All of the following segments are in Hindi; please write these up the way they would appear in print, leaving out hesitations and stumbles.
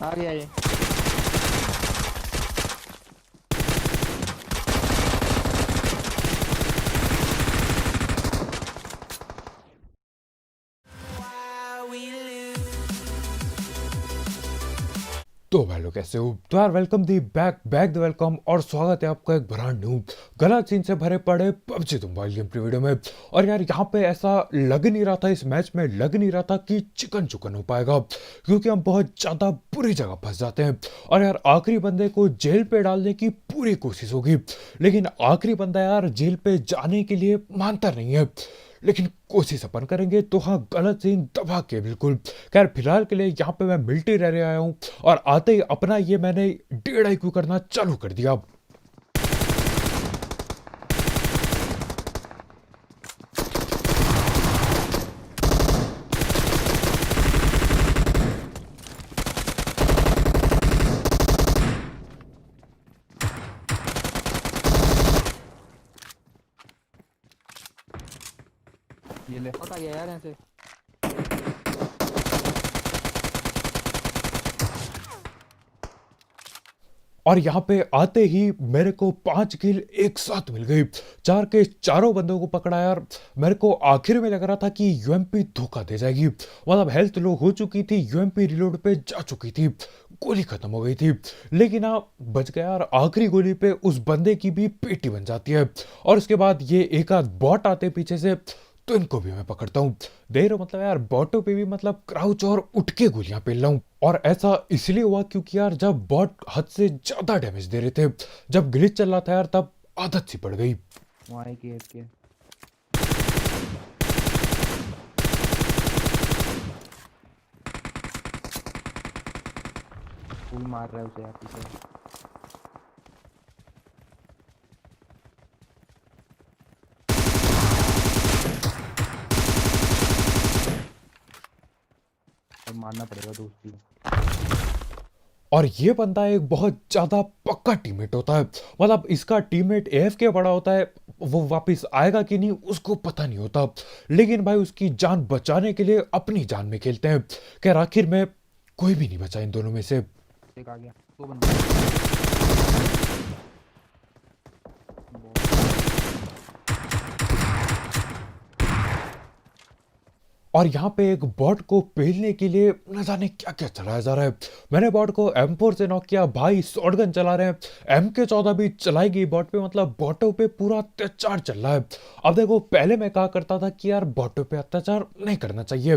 आ गया ये। तो भाई लोग कैसे हो। तो यार welcome the back back the welcome और स्वागत है आपका एक ब्रांड न्यू गलत सीन से भरे पड़े पबजी मोबाइल गेम की वीडियो में। और यार यहाँ पे ऐसा लग नहीं रहा था, इस मैच में लग नहीं रहा था कि चिकन चुकन हो पाएगा, क्योंकि हम बहुत ज्यादा बुरी जगह फंस जाते हैं। और यार आखिरी बंदे को जेल पे डालने की पूरी कोशिश होगी, लेकिन आखिरी बंदा यार जेल पे जाने के लिए मानता नहीं है। लेकिन कोशिश अपन करेंगे तो हाँ, गलत सीन दबा के बिल्कुल। खैर फिलहाल के लिए यहाँ पे मैं मिलिट्री रह आया हूँ, और आते ही अपना ये मैंने 1.5 IQ करना चालू कर दिया। ये ले आ गया यार ऐसे। और यहाँ पे आते ही मेरे को 5 किल एक साथ मिल गई। चार के चारों बंदों को पकड़ा यार। मेरे को आखिर में लग रहा था कि यूएमपी धोखा दे जाएगी, मतलब हेल्थ लो हो चुकी थी, यूएमपी रिलोड पे जा चुकी थी, गोली खत्म हो गई थी। लेकिन हाँ बच गया यार, आखिरी गोली पे उस बंदे की भी पेटी बन जाती है। और उसके बाद ये एक आध बॉट आते पीछे से, तो इनको भी मैं पकड़ता हूँ। देख रहे हो, मतलब यार बॉटों पे भी मतलब क्राउच और उठ के गोलियां पेल रहा हूँ। और ऐसा इसलिए हुआ क्योंकि यार जब बॉट हद से ज्यादा डैमेज दे रहे थे, जब ग्लिच चल रहा था यार, तब आदत सी पड़ गई। वहाँ एक के फुल मार रहा है उसे यार पीछे। अब मारना पड़ेगा दोस्ती। और ये बंदा एक बहुत ज्यादा पक्का टीममेट होता है, मतलब इसका टीममेट एएफके बड़ा होता है, वो वापस आएगा कि नहीं उसको पता नहीं होता। लेकिन भाई उसकी जान बचाने के लिए अपनी जान में खेलते हैं। खैर आखिर में कोई भी नहीं बचा इन दोनों में से। एक आ गया, दो बंदे। और यहाँ पे एक बॉट को पेलने के लिए न जाने क्या क्या चलाया जा रहा है। मैंने बॉट को M4 से नॉक किया, भाई शॉटगन चला रहे हैं, MK14 भी चलाई गई बॉट पे, मतलब बॉटों पे पूरा अत्याचार चल रहा है। अब देखो पहले मैं कहा करता था कि यार बॉटों पे अत्याचार नहीं करना चाहिए,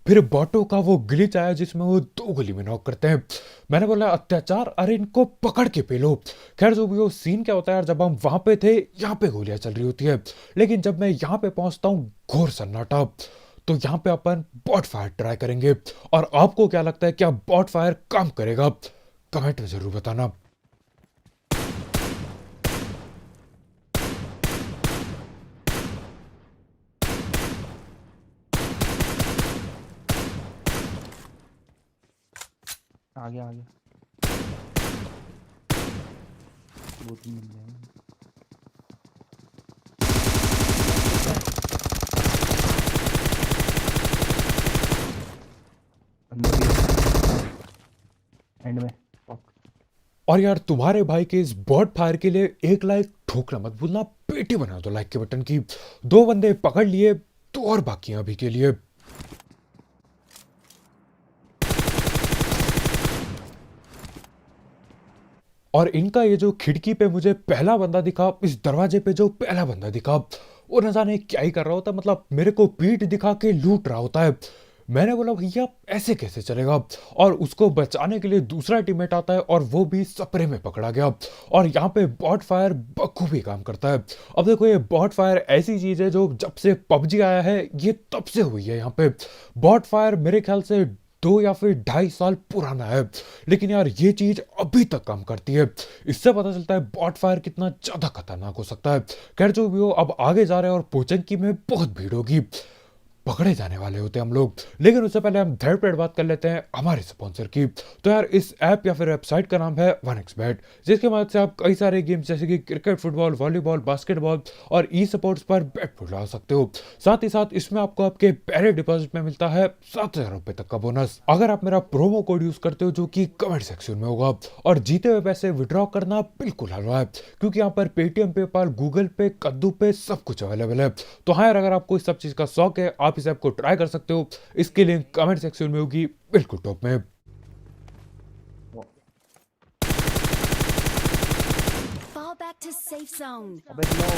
फिर बॉटों का वो ग्लिच आया जिसमें वो 2 गोली में नॉक करते हैं। मैंने बोला अत्याचार, अरे इनको पकड़ के पेलो। खैर जो भी वो सीन क्या होता है यार, जब हम वहां पे थे यहाँ पे गोलियां चल रही होती है, लेकिन जब मैं यहाँ पे पहुंचता हूँ घोर सन्नाटा। तो यहाँ पे अपन बॉट फायर ट्राई करेंगे। और आपको क्या लगता है, क्या बॉट फायर काम करेगा? कमेंट में जरूर बताना। आ गया आ गया, दो तीन मिल जाएंगे। अंदर भी एंड में। और यार तुम्हारे भाई के इस बॉट फायर के लिए एक लाइक ठोकना मत भूलना, पेटी बना दो लाइक के बटन की। 2 बंदे पकड़ लिए, तो और बाकी हैं अभी के लिए। और इनका ये जो खिड़की पे मुझे पहला बंदा दिखा, इस दरवाजे पे जो पहला बंदा दिखा, वो न जाने क्या ही कर रहा होता, मतलब मेरे को पीठ दिखा के लूट रहा होता है। मैंने बोला भैया ऐसे कैसे चलेगा। और उसको बचाने के लिए दूसरा टीममेट आता है, और वो भी सपरे में पकड़ा गया। और यहाँ पे बॉट फायर बखूबी काम करता है। अब देखो ये बॉट फायर ऐसी चीज है जो जब से पबजी आया है ये तब से हुई है। यहाँ पे बॉट फायर मेरे ख्याल से 2 या फिर 2.5 साल पुराना है, लेकिन यार ये चीज अभी तक काम करती है। इससे पता चलता है बॉट फायर कितना ज्यादा खतरनाक हो सकता है। खैर जो भी हो, अब आगे जा रहे हैं और पोचंकी में बहुत भीड़ होगी। पकड़े जाने वाले होते हैं हम लोग। लेकिन उससे पहले हम थर्ड प्लेट बात कर लेते हैं हमारे स्पॉन्सर की। तो यार इस ऐप या फिर वेबसाइट का नाम है 1xBet, जिसकी मदद से आप कई सारे गेम्स जैसे कि क्रिकेट, फुटबॉल, वॉलीबॉल, बास्केटबॉल और ई स्पोर्ट्स पर बेट ला सकते हो। साथ ही साथ इसमें आपको आपके पहले डिपॉजिट में मिलता है 7,000 रुपए तक का बोनस, अगर आप मेरा प्रोमो कोड यूज करते हो, जो कि कमेंट सेक्शन में होगा। और जीते हुए पैसे विड्रॉ करना बिल्कुल हलवा है, क्योंकि यहाँ पर पेटीएम, पेपाल, गूगल पे, कद्दू पे सब कुछ अवेलेबल है। तो हाँ यार, अगर आपको इस सब चीज का शौक है, आप इस ऐप को ट्राई कर सकते हो। इसकी लिंक कमेंट सेक्शन में होगी, बिल्कुल टॉप में। Fall back to safe zone. अबे लो।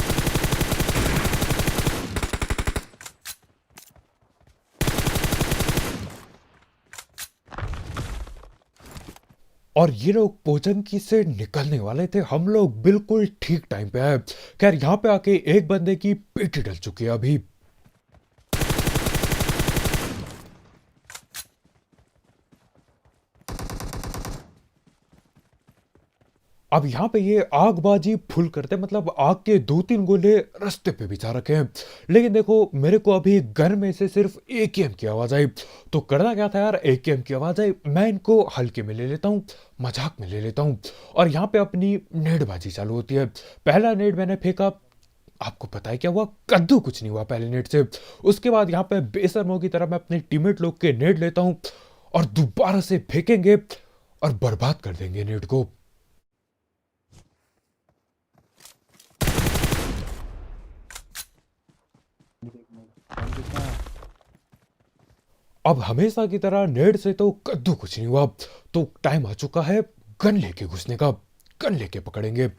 और ये लोग पोचंकी से निकलने वाले थे, हम लोग बिल्कुल ठीक टाइम पे आए। खैर यहाँ पे आके एक बंदे की पेटी डल चुकी है अभी। अब यहाँ पे ये आगबाजी फुल करते, मतलब आग के 2-3 गोले रास्ते पे बिछा रखे हैं। लेकिन देखो, मेरे को अभी गन में से सिर्फ एकेएम की आवाज आई। तो करना क्या था यार, एकेएम की आवाज आई, मैं इनको हल्के में ले लेता हूँ, मजाक में ले लेता हूँ। और यहाँ पे अपनी नेटबाजी चालू होती है। पहला नेट मैंने फेंका, आपको पता है क्या हुआ? कद्दू कुछ नहीं हुआ पहले नेट से। उसके बाद यहाँ पे बेशर्मों की तरह मैं अपने टीममेट लोग के नेट लेता हूँ और दोबारा से फेंकेंगे और बर्बाद कर देंगे नेट को। अब हमेशा की तरह नेट से तो कद्दू कुछ नहीं हुआ। तो टाइम आ चुका है गन लेके घुसने का। गन लेके पकड़ेंगे।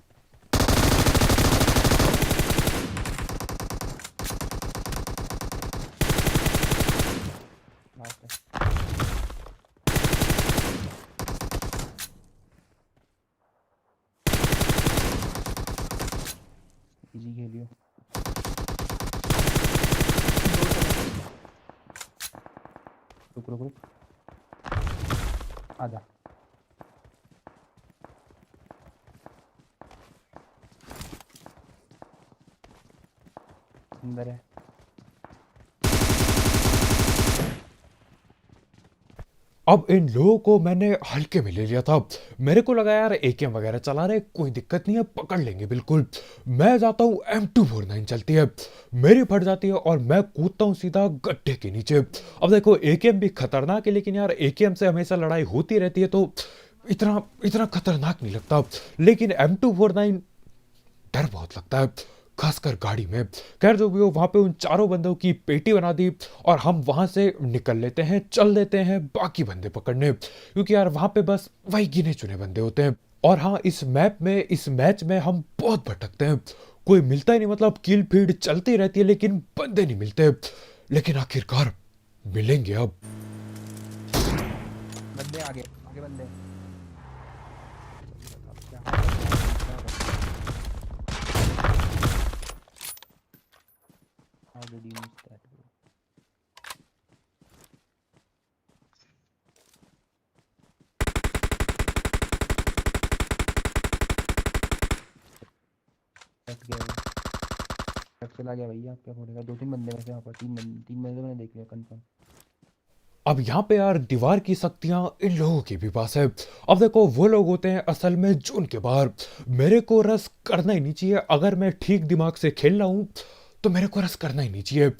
इजी खेलियो। रुक रुक रुक, आजा। अंदर है। अब इन लोगों को मैंने हल्के में ले लिया था। मेरे को लगा यार एकेएम वगैरह चला रहे, कोई दिक्कत नहीं है, पकड़ लेंगे बिल्कुल। मैं जाता हूँ, M249 चलती है, मेरी फट जाती है और मैं कूदता हूँ सीधा गड्ढे के नीचे। अब देखो, एकेएम भी खतरनाक है, लेकिन यार एकेएम से हमेशा लड़ाई होती रहती है, तो इतना इतना खतरनाक नहीं लगता। लेकिन M249 डर बहुत लगता है, खासकर गाड़ी में। खैर जो भी हो, वहां पे उन चारों बंदों की पेटी बना दी और हम वहां से निकल लेते हैं, चल देते हैं बाकी बंदे पकड़ने, क्योंकि यार वहां पे बस वही गिने चुने बंदे होते हैं। और हाँ, इस मैप में, इस मैच में हम बहुत भटकते हैं, कोई मिलता ही नहीं। मतलब किल फीड चलती रहती है, लेकिन बंदे नहीं मिलते। लेकिन आखिरकार मिलेंगे अब। बंदे आगे आगे बंदे। How did you miss that, bro? Cut गया वो। कट चला गया भैया, आप क्या बोलेगा? 2-3 बंदे वैसे यहाँ पर, 3 बंदे मैंने देख लिया कंफर्म। अब यहाँ पे यार दीवार की शक्तियां इन लोगों के भी पास है। अब देखो, वो लोग होते हैं असल में जोन के बाहर। मेरे को रस करना ही नहीं चाहिए, अगर मैं ठीक दिमाग से खेल रहा हूँ तो मेरे को रस करना ही नहीं चाहिए।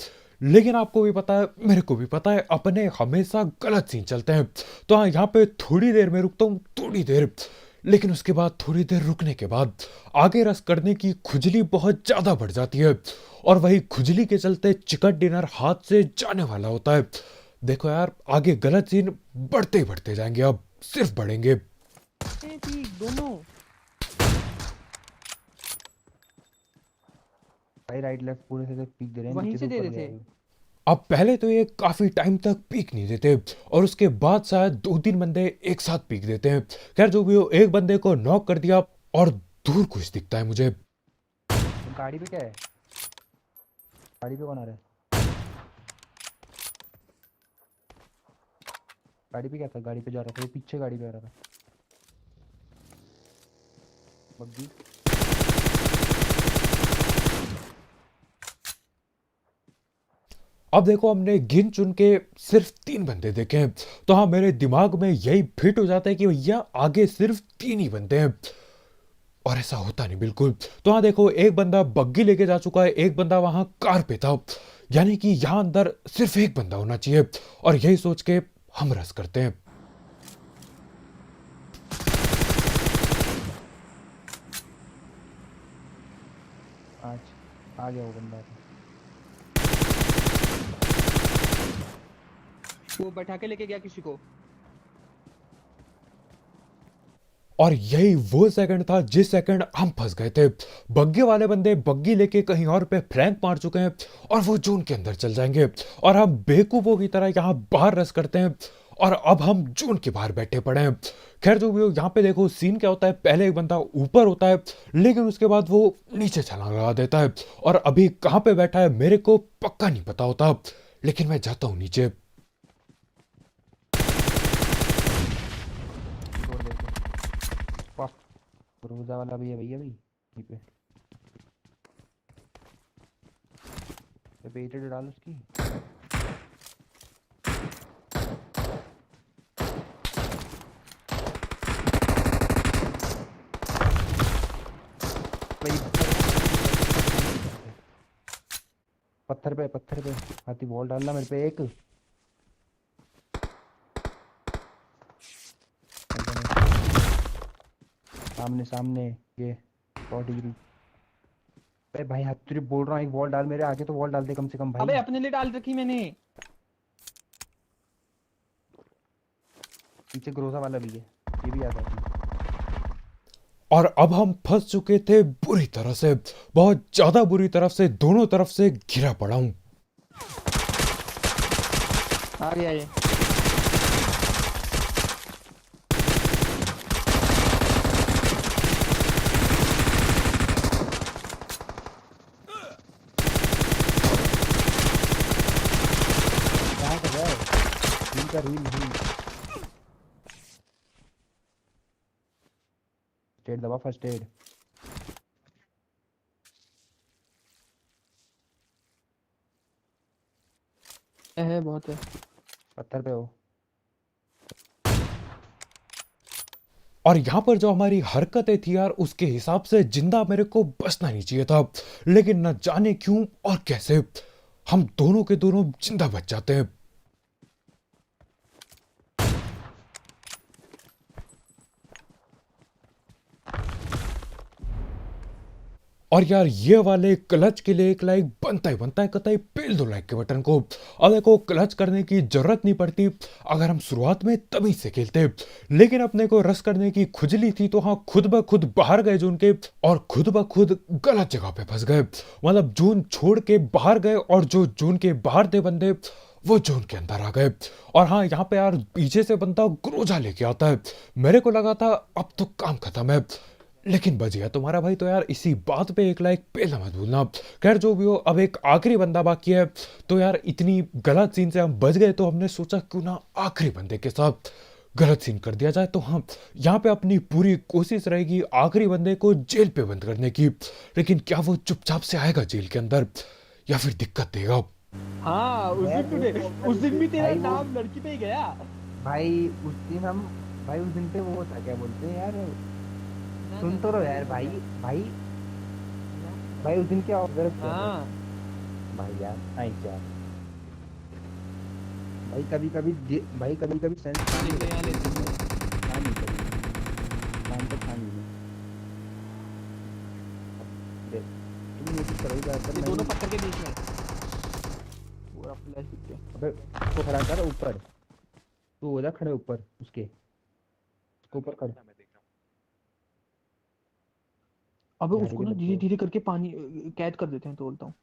लेकिन आपको भी पता है, मेरे को भी पता है, अपने हमेशा गलत सीन चलते हैं। तो हाँ, यहाँ पे थोड़ी देर में रुकता हूँ, थोड़ी देर। लेकिन उसके बाद, थोड़ी देर रुकने के बाद, आगे रस करने की खुजली बहुत ज्यादा बढ़ जाती है। और वही खुजली के चलते चिकन डिनर हाथ से जाने वाला होता है। देखो यार, आगे गलत सीन बढ़ते ही बढ़ते जाएंगे, अब सिर्फ बढ़ेंगे। दोनों भाई राइट लेफ्ट पूरे से पीक दे रहे हैं, वहीं नीचे से दे ऊपर रहे गया थे। है। अब पहले तो ये काफी टाइम तक पीक नहीं देते, और उसके बाद शायद 2-3 बंदे एक साथ पीक देते हैं। खैर जो भी हो, एक बंदे को नॉक कर दिया और दूर कुछ दिखता है मुझे। तो गाड़ी पे क्या है? गाड़ी पे कौन आ रहा है? गाड़ी पे क्या था? गाड़ी पे जा रहा था वो, पीछे गाड़ी पे आ रहा था बग्गी। अब देखो हमने गिन चुन के सिर्फ 3 बंदे देखे हैं, तो हाँ मेरे दिमाग में यही फिट हो जाता है कि भैया आगे सिर्फ 3 ही बंदे हैं, और ऐसा होता नहीं बिल्कुल। तो हाँ देखो एक बंदा बग्गी लेके जा चुका है, एक बंदा वहां कार पे था, यानी कि यहाँ अंदर सिर्फ एक बंदा होना चाहिए, और यही सोच के हम रस करते हैं। आज आ गया वो बंदा। वो बैठा के लेके गया किसी को। और यही वो सेकंड था जिस सेकंड हम फंस गए थे। बग्गी वाले बंदे बग्गी लेके कहीं और पे फ्लैंक मार चुके हैं और वो जोन के अंदर चल जाएंगे, और हम बेवकूफों की तरह यहाँ बाहर रस करते हैं, और अब हम जोन के बाहर बैठे पड़े हैं। खैर जो भी हो, यहाँ पे देखो सीन क्या होता है, पहले एक बंदा ऊपर होता है लेकिन उसके बाद वो नीचे छलांग लगा देता है, और अभी कहाँ पे बैठा है मेरे को पक्का नहीं पता होता, लेकिन मैं जाता हूँ नीचे। छोड़ दे उसको। वाह, रोजा वाला भी है भैया भाई यहीं पे। पेटेड डाल उसकी। भाई पत्थर पे हाथी बॉल डालना मेरे पे एक। सामने सामने ये 40 डिग्री। अरे भाई हाथ तुझे बोल रहा हूँ एक बॉल डाल मेरे आगे, तो बॉल डाल दे कम से कम भाई। अबे अपने लिए डाल रखी मैंने। पीछे ग्रोजा वाला भी है, ये भी आता है। और अब हम फंस चुके थे बुरी तरह से, बहुत ज्यादा बुरी तरफ से, दोनों तरफ से घिरा पड़ा हूं। आ गया ये। कहाँ का है रील का रील स्टेट दबा फर्स्ट एड। है बहुत है। पत्थर पे हो। और यहाँ पर जो हमारी हरकतें थी यार, उसके हिसाब से जिंदा मेरे को बचना नहीं चाहिए था, लेकिन न जाने क्यों और कैसे हम दोनों के दोनों जिंदा बच जाते हैं। और यार ये वाले क्लच के लिए एक लाइक बनता है, कतई पेल दो लाइक के बटन को। अब देखो क्लच करने की जरूरत नहीं पड़ती अगर हम शुरुआत में तमीज से खेलते, लेकिन अपने को रस करने की खुजली थी तो हाँ खुद ब खुद बाहर गए जोन के, और खुद ब खुद गलत जगह पे फंस गए। मतलब जोन छोड़ के बाहर गए, और जो जोन के बाहर थे बंदे वो जोन के अंदर आ गए। और हाँ यहाँ पे यार पीछे से बंदा ग्रोजा लेके आता है, मेरे को लगा था अब तो काम खत्म है, लेकिन बच गया तुम्हारा भाई। तो यार इसी बात पे एक लाइक पेलना मत भूलना। खैर जो भी हो, अब एक आखिरी बंदा बाकी है, तो यार इतनी गलत सीन से हम बच गए तो हमने सोचा क्यों ना आखिरी बंदे के साथ गलत सीन कर दिया जाए। तो हाँ यहाँ पे अपनी पूरी कोशिश रहेगी आखिरी बंदे को जेल पे बंद करने की, लेकिन क्या वो चुपचाप से आएगा जेल के अंदर या फिर दिक्कत देगा? हाँ उस दिन भी तेरा नाम लड़की पे ही गया भाई। उस दिन हम भाई उस दिन पे वो था क्या बोलते हैं यार, सुन तो रहो यार भाई। भाई भाई उस दिन क्या ऑब्जर्व किया हाँ भाई यार? नाइस यार भाई। कभी कभी सेंस ले ले यहाँ ले ले। खानी चाहिए, काम तो खानी नहीं। देख तुम ये चीज करोगे ये ज्यादातर। दोनों पत्थर के बीच में पूरा फ्लैश दिख गया। अबे उसको खड़ा कर ऊपर, तू हो जा खड़े ऊपर उसके, उसको ऊपर कर। अबे यार उसको ये ना भी धीरे लगता धीरे करके पानी कैद कर देते हैं तो बोलता हूँ।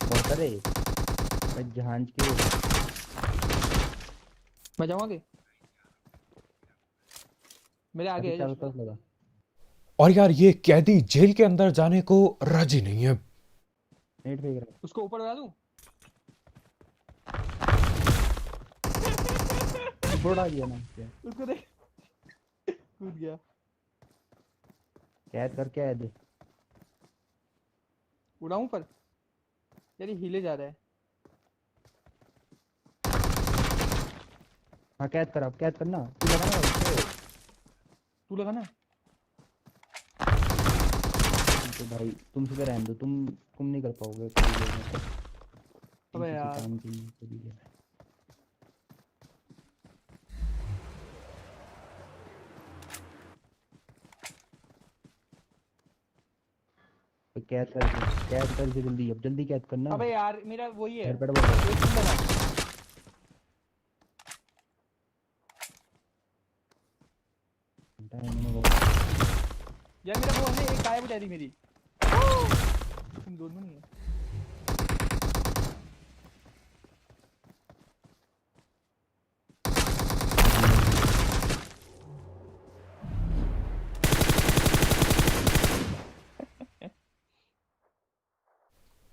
बहुत सारे भाई जहाज के। मैं जाऊँ आगे, मेरे आगे है चारों जस्ट। तरफ लगा। और यार ये कैदी जेल के अंदर जाने को राजी नहीं है। नेट फेंक रहा उसको ऊपर लगा दूँ। है, फोड़ा दिया ना उसके। उसको देख कूद गया। कैद कर कैद। उड़ाऊं पर यार ये हिले जा रहा है। हाँ कैद कर, अब कैद करना, तू लगाना उसको। तू लगा ना। तो भाई तुम सीधे रहने दो, तुम नहीं कर पाओगे कोई लोग मतलब, तुम अबे किसी यार काम की नहीं करोगे। तो कैद कर जल्दी, अब जल्दी कैद करना। अबे यार मेरा वही है। हेड पैड बजा। एक मिनट लगा। यार मेरा वो है, एक गायब हो जाती मेरी। तुम दोनों नहीं है।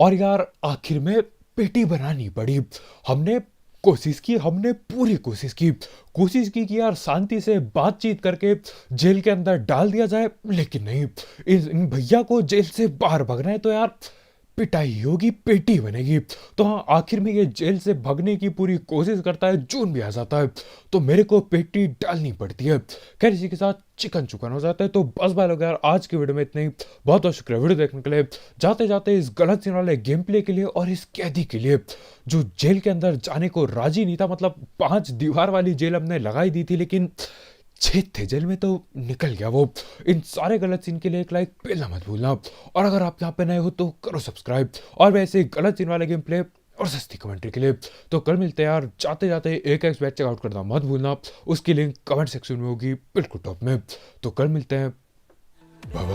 और यार आखिर में पेटी बनानी पड़ी। हमने कोशिश की, हमने पूरी कोशिश की कि यार शांति से बातचीत करके जेल के अंदर डाल दिया जाए, लेकिन नहीं, इन भैया को जेल से बाहर भगना है तो यार पिटाई होगी, पेटी बनेगी। तो हाँ, आखिर में ये जेल से भगने की पूरी कोशिश करता है, जून भी आ जाता है, तो मेरे को पेटी डालनी पड़ती है। खैर इसी के साथ चिकन चुकन हो जाता है। तो बस भाई लोग यार, आज की वीडियो में इतना ही। बहुत बहुत शुक्रिया वीडियो देखने के लिए। जाते जाते इस गलत सीन वाले गेम प्ले के लिए और इस कैदी के लिए जो जेल के अंदर जाने को राजी नहीं था, मतलब 5 दीवार वाली जेल हमने लगाई दी थी, लेकिन छेद थे जेल में तो निकल गया वो। इन सारे गलत सीन के लिए एक लाइक पहला मत भूलना, और अगर आप यहाँ पे नए हो तो करो सब्सक्राइब, और वैसे गलत सीन वाले गेम प्ले और सस्ती कमेंट्री के लिए। तो कल मिलते हैं यार, जाते जाते एक एक्स बैच चेकआउट करना मत भूलना, उसकी लिंक कमेंट सेक्शन में होगी बिल्कुल टॉप में। तो कल मिलते हैं, बाय बाय।